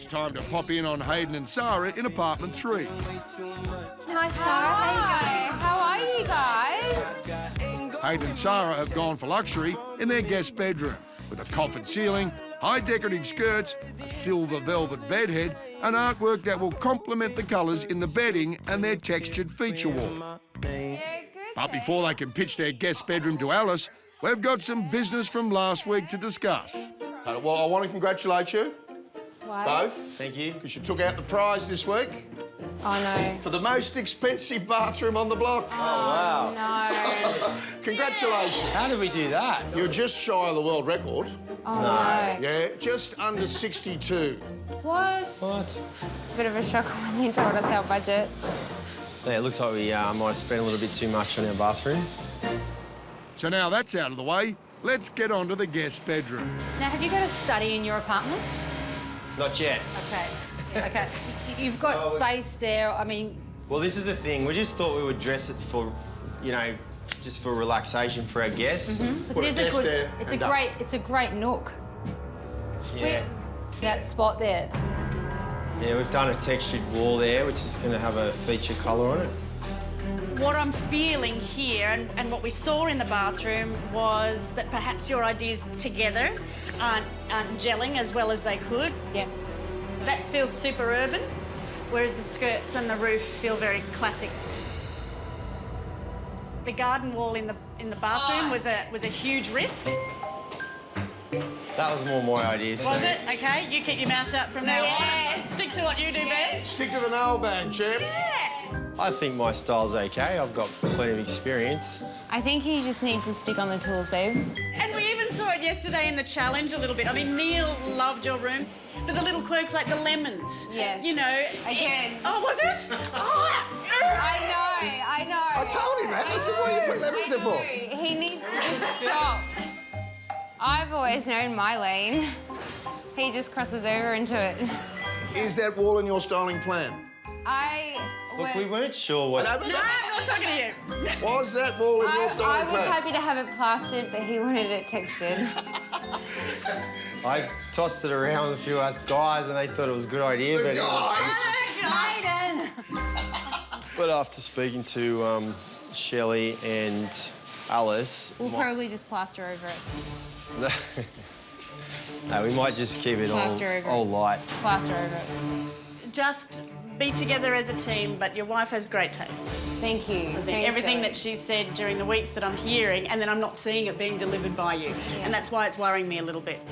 It's time to pop in on Hayden and Sarah in apartment 3. Hi, Sarah. How are you guys? Hayden and Sarah have gone for luxury in their guest bedroom with a coffered ceiling, high decorative skirts, a silver velvet bedhead, and artwork that will complement the colours in the bedding and their textured feature wall. But before they can pitch their guest bedroom to Alice, we've got some business from last week to discuss. Well, I want to congratulate you. Why? Both. Thank you. Because you took out the prize this week Oh, no. for the most expensive bathroom on the block. Oh, wow. No. Congratulations. How did we do that? You're just shy of the world record. Oh, no. Yeah, just under 62. What? Bit of a shock when they told us our budget. Yeah, it looks like we might have spent a little bit too much on our bathroom. So now that's out of the way, let's get on to the guest bedroom. Now, have you got a study in your apartment? Not yet. Okay. Okay. You've got space there. I mean... Well, this is the thing. We just thought we would dress it for, you know, just for relaxation for our guests. Put a desk there and done. It's a great nook. Yeah. That spot there. Yeah, we've done a textured wall there, which is going to have a feature colour on it. What I'm feeling here and what we saw in the bathroom was that perhaps your ideas together aren't gelling as well as they could. Yeah. That feels super urban, whereas the skirts and the roof feel very classic. The garden wall in the bathroom was a huge risk. That was more my idea. Was it? Okay, you keep your mouth shut from now on. Stick to what you do best. Stick to the nail bag, champ. I think my style's okay. I've got plenty of experience. I think you just need to stick on the tools, babe. And we even saw it yesterday in the challenge a little bit. I mean, Neil loved your room, but the little quirks like the lemons. Yeah. You know. Again. Oh, was it? Oh. I know. I told him that. I said, what do you put lemons there for? He needs to just stop. I've always known my lane. He just crosses over into it. Is that wall in your styling plan? Look, we weren't sure what... No, I'm not talking to you. Was that wall in your I styling was plan? happy to have it plastered, but he wanted it textured. I tossed it around with a few of us guys and they thought it was a good idea, but... Hayden! But after speaking to Shelley and Alice... We'll probably just plaster over it. No, we might just keep it all light. Plaster over it. Just be together as a team, but your wife has great taste. Thank you. Thanks, Everything Shelley. that she said during the weeks that I'm hearing, and then I'm not seeing it being delivered by you. And that's why it's worrying me a little bit.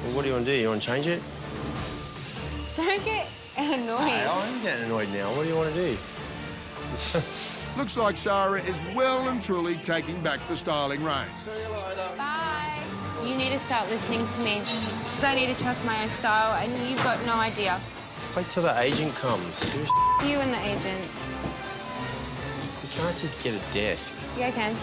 Well, what do you want to do? You want to change it? Don't get annoyed. Hey, I'm getting annoyed now. What do you want to do? Looks like Sarah is well and truly taking back the styling reins. Bye. You need to start listening to me. I need to trust my own style, and you've got no idea. Wait till the agent comes. You and the agent. We can't just get a desk. Yeah, I can.